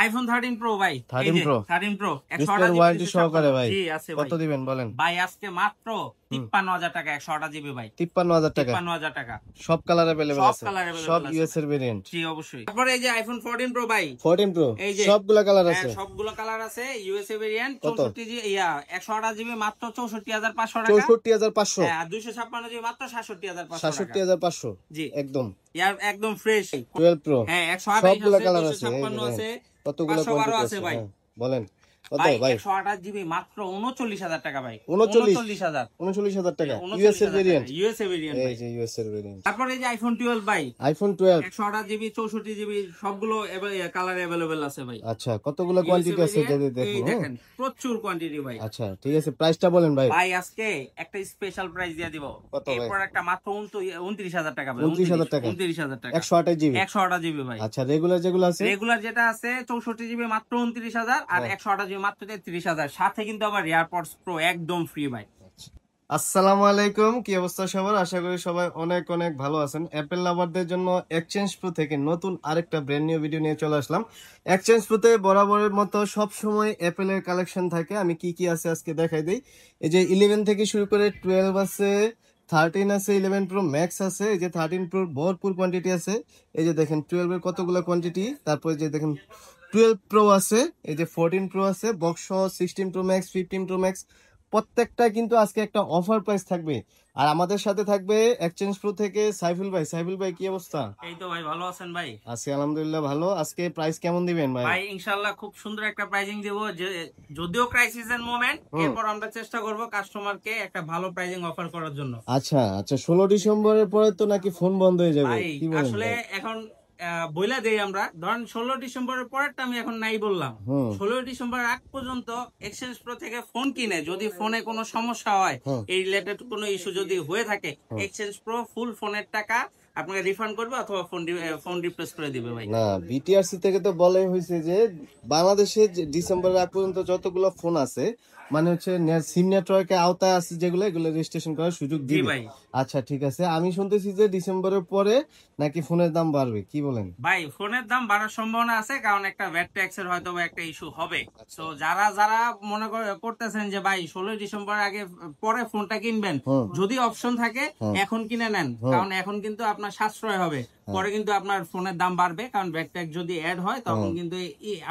IPhone 13 pro ভাই, 13 pro 13 pro display warranty সহকারে ভাই। জি আছে কত দিবেন বলেন ভাই? আজকে মাত্র 53000 টাকা 128 জিবি ভাই। 53000 টাকা, 53000 টাকা। সব কালার अवेलेबल আছে, সব ইউএস এর ভেরিয়েন্ট। জি অবশ্যই। তারপরে এই যে আইফোন 14 প্রো ভাই, 14 প্রো এই যে সবগুলা কালার আছে, সবগুলো কালার আছে, ইউএসএ ভেরিয়েন্ট। 64 জি 128 জিবি মাত্র 64500 টাকা। 64500। হ্যাঁ, 256 জিবি মাত্র 67500 টাকা। 67500 জি একদম, একদম ফ্রেশ। 12 প্রো হ্যাঁ 128 সবগুলা আছে, কালার আছে, 256 আছে, কতগুলা 512 কোয়ান্টিটি আছে আছে ভাই। বলেন কত ভাই? ভাই 128 জিবি মাত্র 39000 টাকা ভাই। 39000 টাকা ইউএস এর ভেরিয়েন্ট, ইউএসএ ভেরিয়েন্ট এই যে ইউএস এর ভেরিয়েন্ট। তারপরে এই যে আইফোন 12 ভাই, আইফোন 12 128 জিবি 64 জিবি সবগুলো কালার अवेलेबल আছে ভাই। আচ্ছা, কতগুলো কোয়ান্টিটি আছে যদি এই দেখেন প্রচুর কোয়ান্টিটি ভাই। আচ্ছা ঠিক আছে, প্রাইসটা বলেন ভাই। ভাই আজকে একটা স্পেশাল প্রাইস দিয়ে দিব। এই প্রোডাক্টটা মাত্র 29000 টাকা ভাই। 29000 টাকা, 29000 টাকা 128 জিবি, 128 জিবি ভাই। আচ্ছা রেগুলার যেগুলো আছে, রেগুলার যেটা আছে 64 জিবি মাত্র 29000 আর 128 জিবি মাত্র 33000, সাথে কিন্তু আবার এয়ারপডস প্রো একদম ফ্রি ভাই। আসসালামু আলাইকুম, কি অবস্থা সবার? আশা করি সবাই অনেক অনেক ভালো আছেন। অ্যাপেল লাভারদের জন্য এক্সচেঞ্জ প্রো থেকে নতুন আরেকটা ব্র্যান্ড নিউ ভিডিও নিয়ে চলে আসলাম। এক্সচেঞ্জ প্রোতে বরাবরের মতো সব সময় অ্যাপেলের কালেকশন থাকে, আমি কি কি আছে আজকে দেখাই দিই। এই যে 11 থেকে শুরু করে 12 আছে, 13 আছে, 11 প্রো ম্যাক্স আছে, এই যে 13 প্রো ভরপুর কোয়ান্টিটি আছে। এই যে দেখেন 12 এর কতগুলো কোয়ান্টিটি, তারপরে যে দেখেন 12 প্রো আছে, এই যে 14 প্রো আছে, box 16 pro max, 15 pro max, প্রত্যেকটা কিন্তু আজকে একটা অফার প্রাইস থাকবে। আর আমাদের সাথে থাকবে এক্সচেঞ্জ প্রো থেকে সাইফুল ভাই। সাইফুল ভাই কি অবস্থা? এই তো ভাই, ভালো আছেন ভাই? আছি আলহামদুলিল্লাহ ভালো। আজকে প্রাইস কেমন দিবেন ভাই? ভাই ইনশাআল্লাহ খুব সুন্দর একটা প্রাইজিং দেব, যদিও ক্রাইসিসের মোমেন্ট, এরপর আমরা চেষ্টা করব কাস্টমারকে একটা ভালো প্রাইজিং অফার করার জন্য। আচ্ছা আচ্ছা, 16 ডিসেম্বরের পরে তো নাকি ফোন বন্ধ হয়ে যাবে, কি বলেন? আসলে এখন বইলা দেই আমরা, ধরেন 16 ডিসেম্বরের পরেরটা আমি এখন নাই বললাম। 16 ডিসেম্বর আগ পর্যন্ত এক্সচেঞ্জ প্রো থেকে ফোন কিনে যদি ফোনে কোনো সমস্যা হয়, এই রিলেটেড কোনো ইস্যু যদি হয়ে থাকে, এক্সচেঞ্জ প্রো ফুল ফোনের টাকা আপনাকে রিফান্ড করবে অথবা ফোন রিপ্লেস করে দিবে ভাই। না, বিটিআরসি থেকে তো বলাই হয়েছে যে বাংলাদেশে ডিসেম্বরের আগ পর্যন্ত যতগুলো ফোন আছে, মানে হচ্ছে সিম নেটওয়ার্কের আওতায় আছে যেগুলো, এগুলো রেজিস্ট্রেশন করার সুযোগ দিবে। আচ্ছা ঠিক আছে, আমি শুনতেছি যে ডিসেম্বরের পরে নাকি ফোনের দাম বাড়বে, কি বলেন? ভাই ফোনের দাম বাড়ার সম্ভাবনা আছে, কারণ একটা ভ্যাট ট্যাক্সের হয়তো একটা ইস্যু হবে। তো যারা যারা মনে করতেছেন যে ভাই 16 ডিসেম্বর আগে পরে ফোনটা কিনবেন, যদি অপশন থাকে এখন কিনে নেন, কারণ এখন কিন্তু আপনার সাশ্রয় হবে। পরে কিন্তু আপনার ফোনের দাম বাড়বে, কারণ ভ্যাট ট্যাক্স যদি অ্যাড হয় তখন কিন্তু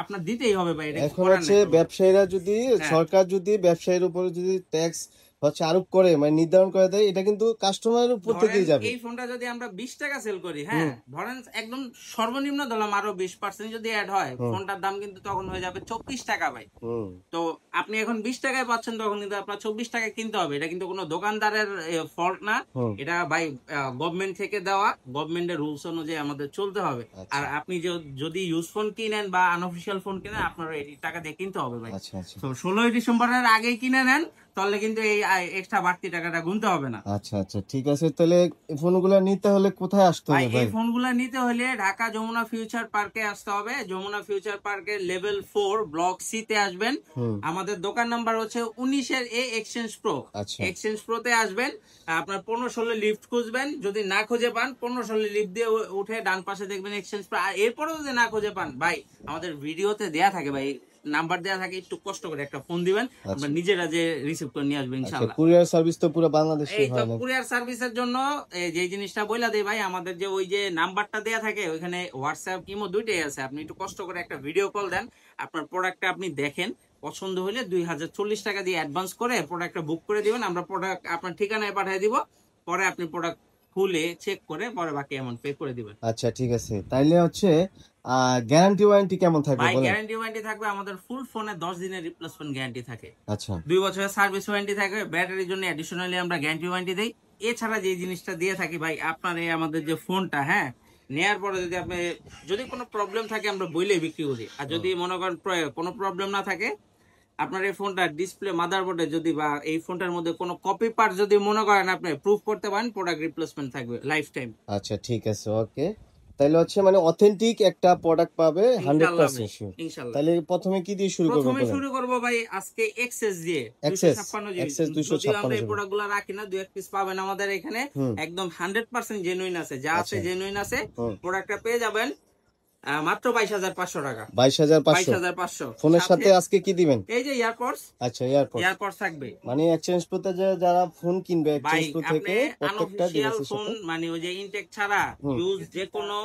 আপনার দিতেই হবে ভাই। এখন হচ্ছে ব্যবসায়ীরা যদি, সরকার যদি ব্যবসায়ীর উপরে যদি ট্যাক্স হচ্ছে আরোপ করে, মানে নির্ধারণ করে দেয়, এটা কিন্তু কাস্টমারের উপর থেকেই যাবে। এই ফোনটা যদি আমরা 20 টাকা সেল করি, হ্যাঁ ধরেন একদম সর্বনিম্ন ধরলাম আরো 20% যদি অ্যাড হয়, ফোনটার দাম কিন্তু তখন হয়ে যাবে 24 টাকা ভাই। তো আপনি এখন 20 টাকায় পাচ্ছেন, তখন কিন্তু আপনার 24 টাকায় কিনতে হবে। এটা কিন্তু কোনো দোকানদারের ফল্ট না, এটা ভাই গভর্নমেন্ট থেকে দেওয়া, গভর্নমেন্টের রুলস অনুযায়ী আমাদের চলতে হবে। আর আপনি যদি ইউজ ফোন কিনেন বা আনঅফিশিয়াল ফোন কিনেন, আপনার এই টাকা দিয়ে কিনতে হবে ভাই। তো 16 ডিসেম্বরের আগেই কিনে নেন, তাহলে কিন্তু এই এক্সট্রা বাড়তি টাকাটা গুনতে হবে না। আচ্ছা আচ্ছা ঠিক আছে, তাহলে ফোনগুলো নিতে হলে কোথায় আসতে হবে ভাই? এই ফোনগুলো নিতে হলে ঢাকা যমুনা ফিউচার পার্কে আসতে হবে। যমুনা ফিউচার পার্কের লেভেল 4 ব্লক সি তে আসবেন। আমাদের দোকান নাম্বার হচ্ছে 19 এর এ এক্সচেঞ্জ প্রো। এক্সচেঞ্জ প্রোতে আসবেন, আপনার 15-16 লিফট খুঁজবেন, যদি না খুঁজে পান 15-16 লিফট দিয়ে উঠে ডান পাশে দেখবেন এক্সচেঞ্জ প্রো। আর এরপরেও যদি না খুঁজে পান ভাই, আমাদের ভিডিওতে দেয়া থাকে ভাই, নাম্বার দেয়া থাকে, একটু কষ্ট করে একটা ফোন দিবেন, আমরা নিজেরা যে রিসিভ করে নিয়ে আসবেন ইনশাআল্লাহ। কুরিয়ার সার্ভিস তো পুরো বাংলাদেশে হয় না? কুরিয়ার সার্ভিসের জন্য যে জিনিসটা বইলা দেই ভাই, আমাদের যে ওই যে নাম্বারটা দেয়া থাকে ওইখানে হোয়াটসঅ্যাপ ইমো দুইটাই আছে। আপনি একটু কষ্ট করে একটা ভিডিও কল দেন, আপনার প্রোডাক্টটা আপনি দেখেন, পছন্দ হলে 2040 টাকা দিয়ে অ্যাডভান্স করে প্রোডাক্টটা বুক করে দিবেন, আমরা প্রোডাক্ট আপনার ঠিকানায় পাঠিয়ে দিব। পরে আপনি প্রোডাক্ট খুলে চেক করে পরে বাকি অ্যামাউন্ট পে করে দিবেন। আচ্ছা ঠিক আছে, তাইলে হচ্ছে গ্যারান্টি ওয়ারেন্টি কেমন থাকবে ভাই? বলেন। গ্যারান্টি ওয়ারেন্টি থাকবে আমাদের ফুল ফোনে 10 দিনের রিপ্লেসমেন্ট গ্যারান্টি থাকে। আচ্ছা 2 বছরের সার্ভিস ওয়ারেন্টি থাকে। ব্যাটারির জন্য অ্যাডিশনালি আমরা গ্যারান্টি ওয়ারেন্টি দেই। এছাড়া যে জিনিসটা দিয়ে থাকি ভাই, আপনার এই আমাদের যে ফোনটা, হ্যাঁ নেয়ার পরে যদি কোনো প্রবলেম থাকে আমরা বইলেই বিক্রি করি। আর যদি মনে করেন কোনো প্রবলেম না থাকে, আপনার এই ফোনটা ডিসপ্লে মাদারবোর্ডে যদি বা এই ফোনটার মধ্যে কোনো কপি পার্ট যদি মনে করেন আপনি প্রুফ করতে পারেন, প্রোডাক্ট রিপ্লেসমেন্ট থাকবে লাইফ টাইম। আচ্ছা ঠিক আছে, ওকে। তাহলে হচ্ছে মানে অথেন্টিক একটা প্রোডাক্ট পাবে 100% শিওর। ইনশাআল্লাহ। তাহলে প্রথমে কি দিয়ে শুরু করব? প্রথমে শুরু করব ভাই আজকে এক্সএস দিয়ে, 256 জিবি। যদি আমরা এই প্রোডাক্টগুলো রাখি না, 2-1 পিস পাবেন আমাদের এখানে, একদম 100% জেনুইন আছে, যা আছে জেনুইন আছে। প্রোডাক্টটা পেয়ে যাবেন মাত্র 22,500 টাকা। 22,500 22,500 ফোনের সাথে আজকে কি দিবেন? এই যে ইয়ারপডস। আচ্ছা, এয়ারপডস থাকবে। মানে এক্সচেঞ্জ প্রোতে যারা ফোন কিনবে ভাই এক্সচেঞ্জ প্রো থেকে আপনি প্রত্যেকটা আনঅফিশিয়াল ডিভাইসের ফোন সাথে মানে ওই যে ইনটেক ছাড়া ইউজ যে কোনো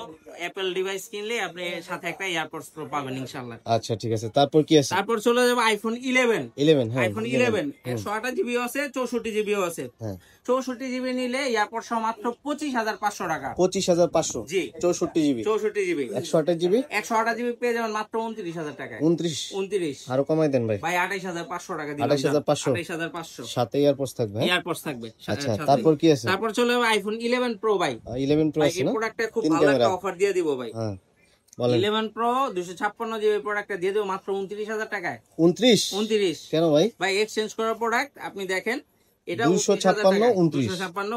অ্যাপল ডিভাইস কিনলে আপনি সাথে একটা এয়ারপডস প্রো পাবেন ইনশাআল্লাহ। আচ্ছা ঠিক আছে, তারপর কি আছে? তারপর চলে যাবে আইফোন 11। 11, হ্যাঁ আইফোন 11 128 জিবি আছে, 64 জিবিও আছে। হ্যাঁ 64 জিবি নিলে এয়ারপডস মাত্র 25,500 টাকা। 25,500 জি 64 জিবি 64 জিবি 128 জিবি 128 জিবি পেয়ে যাবেন মাত্র 29,000 টাকায়। 29 29 আরো কমাই দেন ভাই। ভাই 28,500 টাকা দিলাম। 28,500 28,500 সাথে এয়ারপডস থাকবে। হ্যাঁ? এয়ারপডস থাকবে। আচ্ছা তারপর কি আছে? তারপর চলে যাবে আইফোন 11 প্রো ভাই। 11 প্রো ভাই আছে এই না? প্রোডাক্টটা খুব 3 ভালো একটা ক্যামেরা। অফার দিয়ে দিব ভাই। হ্যাঁ বলেন। 11 প্রো 256 জিবি প্রোডাক্টটা দিয়ে দেব মাত্র 29,000 টাকায়। 29 কেন ভাই? ভাই এক্সচেঞ্জ করার প্রোডাক্ট আপনি দেখেন, এটা 256 29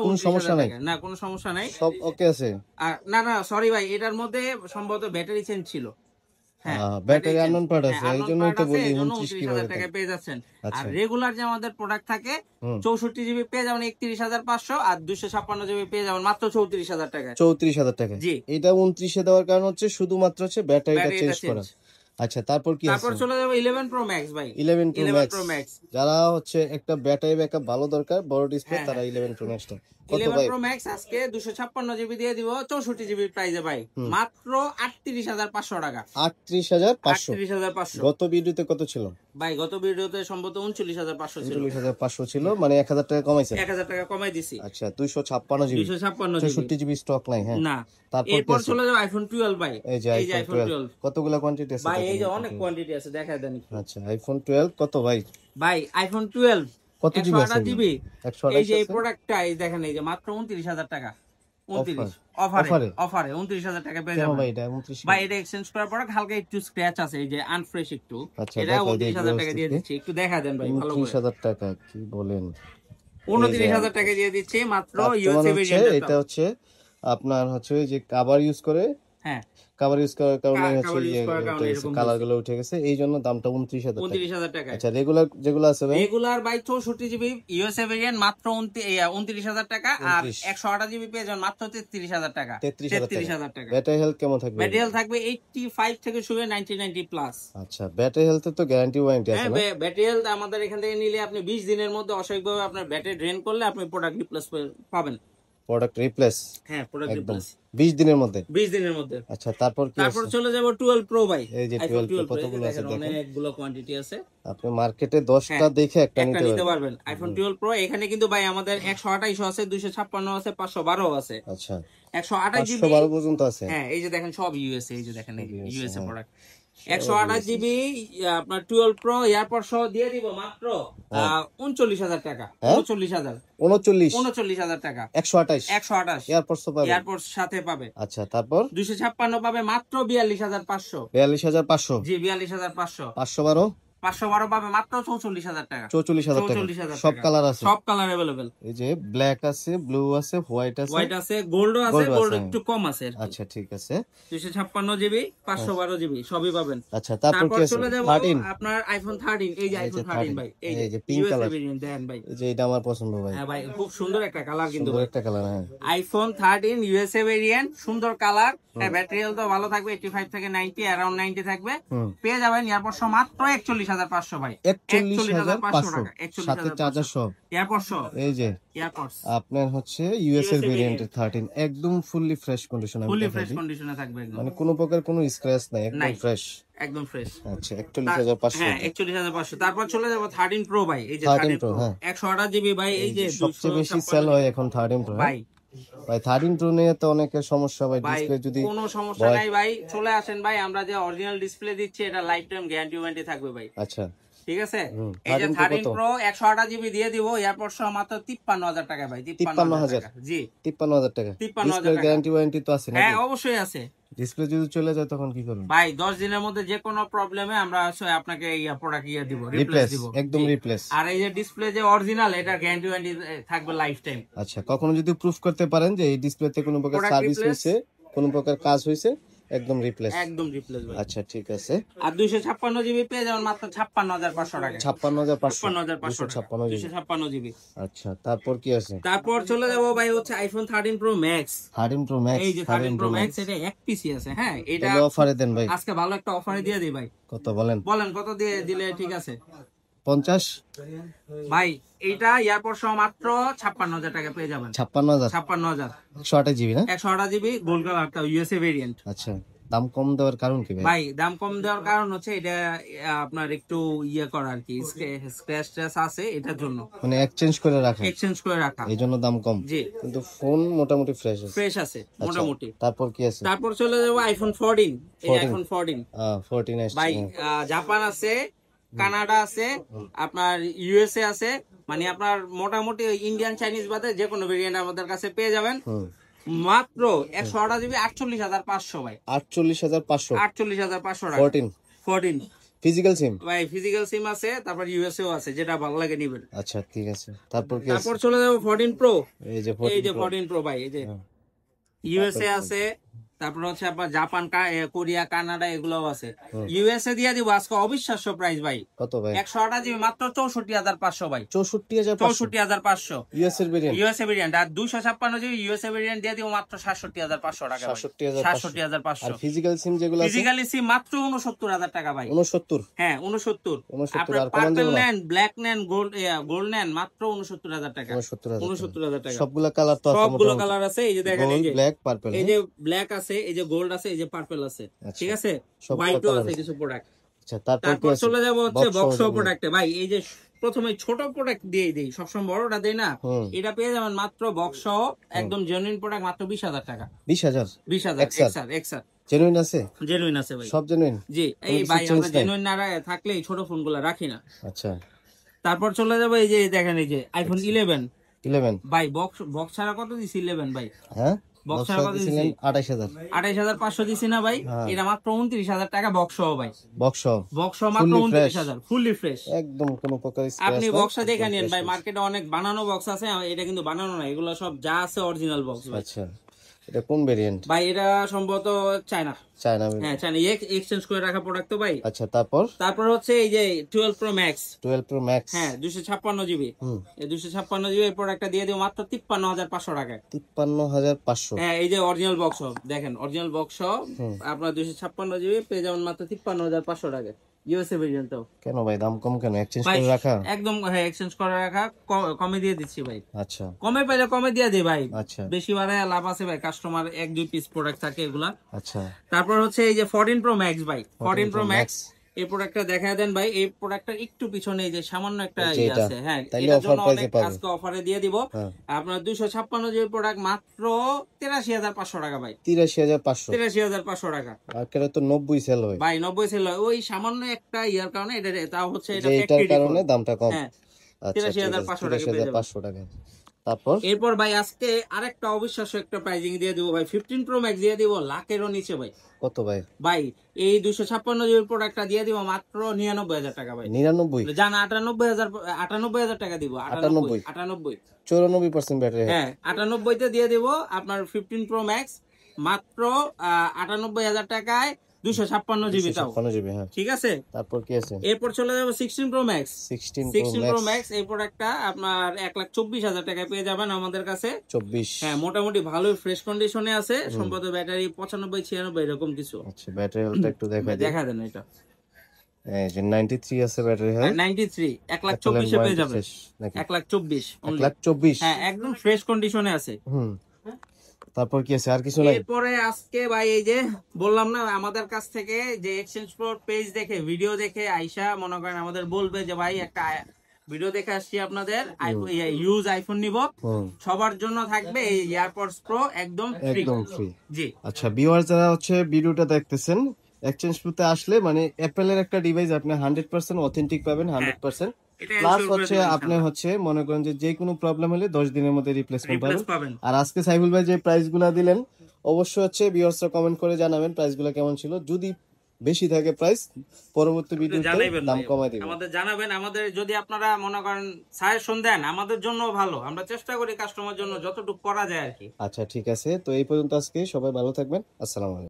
কোনো সমস্যা নাই? না কোনো সমস্যা নাই, সব ওকে আছে। আর না না সরি ভাই, এটার মধ্যে সম্ভবত ব্যাটারি চেঞ্জ ছিল। হ্যাঁ ব্যাটারি আননোন পার্ট আছে, এই জন্যই তো বলি 29 29,000 কিভাবে টাকায় পেয়ে যাচ্ছেন। আর আচ্ছা রেগুলার যে আমাদের প্রোডাক্ট থাকে 64 জিবি পেয়ে যাবেন 31,500, আর 256 জিবি পেয়ে যাবেন মাত্র 34,000 টাকায়। 34,000 টাকা। জি এটা 29 এ দেওয়ার কারণ হচ্ছে শুধুমাত্র ব্যাটারিটা ব্যাটারিটা চেঞ্জ করা। চেঞ্জ। আচ্ছা তারপর কি আছে? তারপর চলে যাবে 11 প্রো ম্যাক্স ভাই। 11 11 প্রো প্রো ম্যাক্স ম্যাক্স যারা একটা ব্যাটারি ব্যাকআপ ভালো দরকার, বড় ডিসপ্লে, হ্যাঁ, তারা 11 প্রো ম্যাক্সটা কত 11 ভাই? প্রো ম্যাক্স আজকে 256 জিবি দিয়ে দিব 64 জিবি প্রাইসে ভাই, মাত্র 38,500 টাকা। 38,500 38,500 গত ভিডিওতে কত ছিল ভাই? গত ভিডিওতে সম্ভবত 39,500 ছিল। 39,500 ছিল, মানে 1,000 টাকা কমাইছে। 1,000 টাকা কমাই দিছি। আচ্ছা 256 জিবি 256 জিবি 64 জিবি স্টক নাই। হ্যাঁ না। তারপর কি এরপর আছে? চলে যাবে আইফোন 12 ভাই। এই যে আইফোন 12 কতগুলা কোয়ান্টিটি আছে ভাই, এই যে দেখেন। অনেক কোয়ান্টিটি আছে, দেখায় দেন একটু। আচ্ছা আইফোন 12 কত ভাই? ভাই আইফোন 12 কত জিবি আছে? 128 জিবি। 128 এই যে এই আছে? প্রোডাক্টটা এই দেখেন, এই যে মাত্র 29,000 টাকা। 29 অফারে? অফারে 29,000 টাকা পেয়ে কেন যাবেন ভাই এটা 29? ভাই। এটা এক্সচেঞ্জ করার পর হালকা একটু স্ক্র্যাচ আছে, এই যে আনফ্রেশ একটু, আচ্ছা, এটা দেখাই দিই 29,000 টাকা দিয়ে দিচ্ছি, একটু দেখা দেন ভাই ভালো করে। 29,000 টাকা কি বলেন? 29,000 টাকা দিয়ে দিচ্ছি মাত্র তোমার ইউএসএ হচ্ছে ভেরিয়েন্ট। এটা হচ্ছে আপনার হচ্ছে ওই যে কভার ইউজ করে, হ্যাঁ কভার ইউজ করার কারণে হচ্ছে cover use করার কারণে এরকম কালার গুলো উঠে গেছে, এই জন্য দামটা 29,000 টাকা। 29,000 টাকা। আচ্ছা রেগুলার যেগুলো আছে ভাই? Regular by 64 GB USA variant মাত্র 29,000 টাকা, আর 128 জিবি পেয়ে যাবেন মাত্র 33,000 টাকা। 33,000 টাকা। ব্যাটারি হেলথ কেমন থাকবে? ব্যাটারি থাকবে 85 থেকে শুরু 90 প্লাস। আচ্ছা ব্যাটারি হেলথে তো গ্যারান্টি ওয়ারেন্টি আছে হ্যাঁ না? ব্যাটারি হেলথ আমাদের এখান থেকে নিলে আপনি 20 দিনের মধ্যে অস্বাভাবিকভাবে আপনার ব্যাটারি ড্রেন করলে আপনি প্রোডাক্ট রিপ্লেস পাবেন। Product replace? হ্যাঁ প্রোডাক্ট একদম রিপ্লেস 20 দিনের মধ্যে? 20 দিনের মধ্যে। আচ্ছা তারপর কি আছে? তারপর চলে যাব 12 প্রো ভাই। এই যে আইফোন 12 12 কতগুলো আছে দেখেন, অনেকগুলো কোয়ান্টিটি আছে, আপনি মার্কেটে 10টা দেখে একটা একটা নিতে নিতে পারবেন। পারবেন। আইফোন 12 প্রো এখানে কিন্তু ভাই আমাদের 128 আছে, 256 আছে, 512 আছে। আচ্ছা 128 জিবি 512 পর্যন্ত আছে? হ্যাঁ এই যে দেখেন সব ইউএসএ, এই যে দেখেন ইউএসএ হ্যাঁ। প্রোডাক্ট। 128 জিবি আপনার 12 প্রো এয়ারপড সহ দিয়ে দিব মাত্র 39,000 টাকা। 39,000 টাকা 128 128 এয়ারপডস তো পাবেন? এয়ারপড সাথে পাবে। আচ্ছা তারপর 256 পাবে মাত্র 42,500। 42,500 জি 42,500। 512 512 পাবে মাত্র 44,000 টাকা। 44,000 টাকা। 44,000 সব টাকা। কালার আছে? সব কালার अवेलेबल। এই যে ব্ল্যাক আছে, ব্লু আছে, হোয়াইট আছে, হোয়াইট আছে, গোল্ডও আছে, Gold গোল্ড আছে। একটু কম আছে আর কি। আচ্ছা ঠিক আছে। 256 জিবি 512 জিবি সবই পাবেন। আচ্ছা তারপর কি আছে? চলে যাব 13 আপনার আইফোন 13। এই যে আইফোন 13 ভাই, এই যে পিঙ্ক ইউএসএ কালার, ভেরিয়েন্ট দেন ভাই। এই যে এটা আমার পছন্দ ভাই। হ্যাঁ ভাই খুব সুন্দর একটা কালার কিন্তু সুন্দর ভাই। একটা কালার। হ্যাঁ আইফোন 13 ইউএসএ ভেরিয়েন্ট, সুন্দর কালার। হ্যাঁ ব্যাটারি হেলথ ভালো থাকবে, 85 থেকে 90 अराउंड 90 থাকবে। পেয়ে যাবেন এয়ারপড সহ মাত্র 41,500 ভাই। 41,500 টাকা। সাথে চার্জার সহ এয়ারপড সহ। এই যে এয়ারপডস আপনার হচ্ছে ইউএস এর ভেরিয়েন্টের 13 একদম fully fresh condition. Fully fresh কন্ডিশনে থাকবে একদম, মানে কোনো প্রকার কোনো স্ক্র্যাচ নাই, একদম ফ্রেশ, একদম ফ্রেশ। আচ্ছা 41,500। হ্যাঁ 41,500। তারপর চলে যাব 13 প্রো ভাই। এই যে 13 প্রো, হ্যাঁ 128 জিবি ভাই। এই যে সবচেয়ে বেশি সেল হয় এখন 13 প্রো। ভাই ভাই 13 প্রো নিয়ে তো অনেকের সমস্যা ভাই, ভাই ডিসপ্লে যদি কোনো সমস্যা নাই ভাই, চলে আসেন ভাই, আমরা যে অরিজিনাল ডিসপ্লে দিচ্ছি এটা লাইফ টাইম গ্যারান্টি ওয়ারেন্টি থাকবে ভাই। আচ্ছা ঠিক আছে। এই যে 13 প্রো 128 জিবি দিয়ে দিব এয়ারপড সহ মাত্র 53,000 টাকা ভাই। 53,000 টাকা। জি 53,000 টাকা। 53,000 ডিসপ্লে গ্যারান্টি ওয়ারেন্টি তো আছে হ্যাঁ নাকি? অবশ্যই আছে। ডিসপ্লে যদি চলে যায় তখন কি করবেন ভাই? 10 দিনের মধ্যে যে কোনো প্রবলেমে আমরা আপনাকে এই প্রোডাক্ট দিব, রিপ্লেস রিপ্লেস, দিব একদম রিপ্লেস। আর এই যে ডিসপ্লে যে অরিজিনাল এটা গ্যারান্টি ওয়ারেন্টি থাকবে লাইফ টাইম। আচ্ছা কখনো যদি প্রুফ করতে পারেন যে এই ডিসপ্লেতে কোনো প্রকার Product সার্ভিস replace? হয়েছে, কোনো প্রকার কাজ হয়েছে, একদম রিপ্লেস। একদম রিপ্লেস ভাই। আচ্ছা ঠিক আছে। আর 256 জিবি পেয়ে যাবেন মাত্র 56500 টাকা। 56500, 56500 256 জিবি। 256 জিবি। আচ্ছা তারপর কি আছে? তারপর চলে যাবো ভাই হচ্ছে iPhone 13 pro max. 13 pro max. এই যে 13 প্রো ম্যাক্স, এটা এক পিসি আছে। হ্যাঁ, এটা অফারে দেন ভাই। আজকে ভালো একটা অফারে দিয়ে দিই ভাই। কত বলেন? বলেন কত দিয়ে দিলে ঠিক আছে? 50 ভাই এইটা এয়ারপোর্ট সহ মাত্র 56000 টাকা পেয়ে যাবেন। 56000, 56000 128 জিবি না? 128 জিবি গোল্ড কালারটা ইউএসএ ভেরিয়েন্ট। আচ্ছা, দাম কম দেওয়ার কারণ কি ভাই? ভাই দাম কম দেওয়ার কারণ হচ্ছে এটা আপনার একটু করা আর কি, স্ক্র্যাচ ট্র্যাচ আছে এটার জন্য, মানে এক্সচেঞ্জ করে রাখা, এক্সচেঞ্জ করে রাখা, এই জন্য দাম কম। জি, কিন্তু ফোন মোটামুটি ফ্রেশ আছে। ফ্রেশ আছে মোটামুটি। তারপর কি আছে? তারপর চলে যাবো আইফোন 14। এই আইফোন 14 14 ভাই, জাপান আছে, কানাডা আছে, আপনার ইউএসএ আছে, মানে আপনার মোটামুটি ইন্ডিয়ান চাইনিজ বাদে যে কোনো ভেরিয়েন্ট আমাদের কাছে পেয়ে যাবেন মাত্র 128 জিবি 48500 ভাই। 48500, 48500 টাকা। 14 ফিজিক্যাল সিম ভাই, ফিজিক্যাল সিম আছে, তারপর ইউএসএও আছে, যেটা ভালো লাগে নিবেন। আচ্ছা ঠিক আছে। তারপর কি আছে? তারপর চলে যাবো 14 প্রো। এই যে এই যে 14 প্রো ভাই, এই যে ইউএসএ আছে, তারপর হচ্ছে আপনার জাপান, কোরিয়া, কানাডা এগুলোও আছে। ইউএসএ দিয়ে দিব আজকে অবিশ্বাস্য প্রাইস ভাই। কত ভাই? 128 জিবি মাত্র 64500 ভাই। 64500 ইউএস এর ভেরিয়েন্ট। USA variant. আর 256 জিবি ইউএসএ ভেরিয়েন্ট দিয়ে দিব মাত্র 67500 টাকা ভাই। 67500। আর ফিজিক্যাল সিম যেগুলো আছে? ফিজিক্যালি সিম মাত্র 69000 টাকা ভাই। 69? হ্যাঁ 69। 69 আপনার আর কমান পার্পল দেব না? নেন, ব্ল্যাক নেন, গোল্ড নেন, মাত্র 69000 টাকা। 69000 টাকা। সবগুলা কালার তো আছে? সবগুলো কালার আছে। এই যে দেখেন, এই যে ব্ল্যাক, পার্পল, এই যে ব্ল্যাক আছে, এই যে গোল্ড আছে, এই যে পার্পল আছে, ঠিক আছে, হোয়াইটও আছে কিছু প্রোডাক্ট। আচ্ছা তারপর চলে যাব হচ্ছে বক্স প্রোডাক্টে ভাই। এই যে প্রথমে ছোট প্রোডাক্ট দিয়ে দেই, সবসময় বড়টা দেই না, এটা পেয়ে যাবেন মাত্র বক্স সহ একদম জেনুইন প্রোডাক্ট মাত্র 20000 টাকা। 20000 এক্সার জেনুইন আছে? জেনুইন আছে ভাই, সব জেনুইন। জি। এই ভাই আমরা জেনুইন না থাকলে এই ছোট ফোনগুলো রাখি না। আচ্ছা, তারপর চলে যাব এই যে দেখেন, এই যে আইফোন 11 ভাই। বক্স ছাড়া কত দিছি 11 ভাই? হ্যাঁ, বক্স ছাড়া কত দিছি? 28500 দিছি না ভাই? এটা মাত্র 29000 টাকা বক্স সহ ভাই। বক্স সহ মাত্র 29000, ফুললি ফ্রেশ, একদম কোনো প্রকার স্ক্র্যাচ। আপনি বক্সটা দেখে নিন ভাই, মার্কেটে অনেক বানানো বক্স আছে, এটা কিন্তু বানানো না, এগুলো সব যা আছে অরিজিনাল বক্স ভাই। আচ্ছা, এটা কোন ভেরিয়েন্ট ভাই? এটা সম্ভবত চায়না। হ্যাঁ, চায়না, এক্সচেঞ্জ করে রাখা প্রোডাক্ট তো ভাই। আচ্ছা, তারপর হচ্ছে এই যে 12 প্রো ম্যাক্স। হ্যাঁ, 256 জিবি। এই 256 জিবি প্রোডাক্টটা দিয়ে দিও মাত্র 53500 টাকায়। 53500? হ্যাঁ, এই যে অরিজিনাল বক্স দেখেন, অরিজিনাল বক্স আপনার 256 জিবি পেয়ে যাবেন মাত্র 53500 টাকায়, ইউএসএ ভেরিয়েন্ট। কেন ভাই দাম কম কেন? এক্সচেঞ্জ করে রাখা? একদম, হ্যাঁ, এক্সচেঞ্জ করে রাখা, কমে দিয়ে দিচ্ছি ভাই। আচ্ছা, কমে পাইলে কমে দিয়ে দিই ভাই। আচ্ছা, বেশি বাড়ায় লাভ আছে ভাই, কাস্টমার 1-2 পিস প্রোডাক্ট থাকে এগুলা। আচ্ছা। তারপর হচ্ছে এই যে 14 প্রো ম্যাক্স ভাই, 14 প্রো ম্যাক্স এই প্রোডাক্টটা দেখা দেন ভাই। এই প্রোডাক্টটার একটু পিছনে এই যে সামান্য একটা আছে, হ্যাঁ, এটার জন্য আজকে অফারে দিয়ে দিব আপনার 256 জিবি প্রোডাক্ট মাত্র 83500 টাকা ভাই। 83500 টাকা। আর কেন তো 90 সেল হয় ভাই? 90 সেল হয় ওই সামান্য একটা ইয়ার কারণে, এটা তাও হচ্ছে এটা এটার কারণে দামটা কম। হ্যাঁ, আচ্ছা, 83500 টাকা। তারপর এরপর ভাই আজকে আরেকটা অবিশ্বাস্য একটা প্রাইজিং দিয়ে দিব ভাই, 15 প্রো ম্যাক্স দিয়ে দিব লাখেরও নিচে ভাই। কত ভাই? ভাই এই 256 জিবি প্রোডাক্টটা দিয়ে দিব মাত্র 99000 টাকা ভাই। 99? জান 98000 টাকা দিব। 98 94% ব্যাটারি। হ্যাঁ, 98 তে দিয়ে দিব আপনার 15 প্রো ম্যাক্স মাত্র 98000 টাকায়, 256 জিবি তাও। 256 জিবি, হ্যাঁ, ঠিক আছে। তারপর কি আছে? এরপর চলে যাব 16 প্রো ম্যাক্স। 16 প্রো ম্যাক্স এই প্রোডাক্টটা আপনার 1,24,000 টাকায় পেয়ে যাবেন আমাদের কাছে। 24? হ্যাঁ, মোটামুটি ভালোই ফ্রেশ কন্ডিশনে আছে, সম্ভবত ব্যাটারি 95-96 এরকম কিছু। আচ্ছা, ব্যাটারি হেলথটা একটু দেখা দেন এটা। এই যে 93 আছে ব্যাটারি হেলথ। 93 1,24,000 এ পেয়ে যাবেন। 1,24,000 হ্যাঁ, একদম ফ্রেশ কন্ডিশনে আছে। তারপর কি আছে? আর কিছু নাই? এরপরে আজকে ভাই এই যে বললাম না, আমাদের কাছ থেকে যে এক্সচেঞ্জ প্রো পেজ দেখে, ভিডিও দেখে আইসা মনে করেন আমাদের বলবে যে ভাই একটা ভিডিও দেখে আসছি আপনাদের, ইউজ আইফোন নিব, সবার জন্য থাকবে এই এয়ারপডস প্রো একদম ফ্রি। জি। আচ্ছা, ভিউয়ার যারা হচ্ছে ভিডিওটা দেখতেছেন, এক্সচেঞ্জ প্রোতে আসলে মানে অ্যাপেলের একটা ডিভাইস আপনি 100% অথেন্টিক পাবেন, 100%। প্লাস হচ্ছে আপনি হচ্ছে মনে করেন যে কোনো প্রবলেম হলে 10 দিনের মধ্যে রিপ্লেসমেন্ট পাবেন। আর আজকে সাইফুল ভাই যে প্রাইসগুলো দিলেন, অবশ্যই হচ্ছে ভিউয়ার্সরা কমেন্ট করে জানাবেন প্রাইসগুলো কেমন ছিল। যদি বেশি থাকে প্রাইস, পরবর্তী ভিডিওতে দাম কমায় দিবেন, আমাদের জানাবেন। আমাদের যদি আপনারা মনে করেন সাজেশন দেন, আমাদের জন্য ভালো, আমরা চেষ্টা করি কাস্টমার জন্য যতটুকু করা যায় আর কি। আচ্ছা, ঠিক আছে। তো এই পর্যন্ত আজকে, সবাই ভালো থাকবেন। আসসালামু আলাইকুম।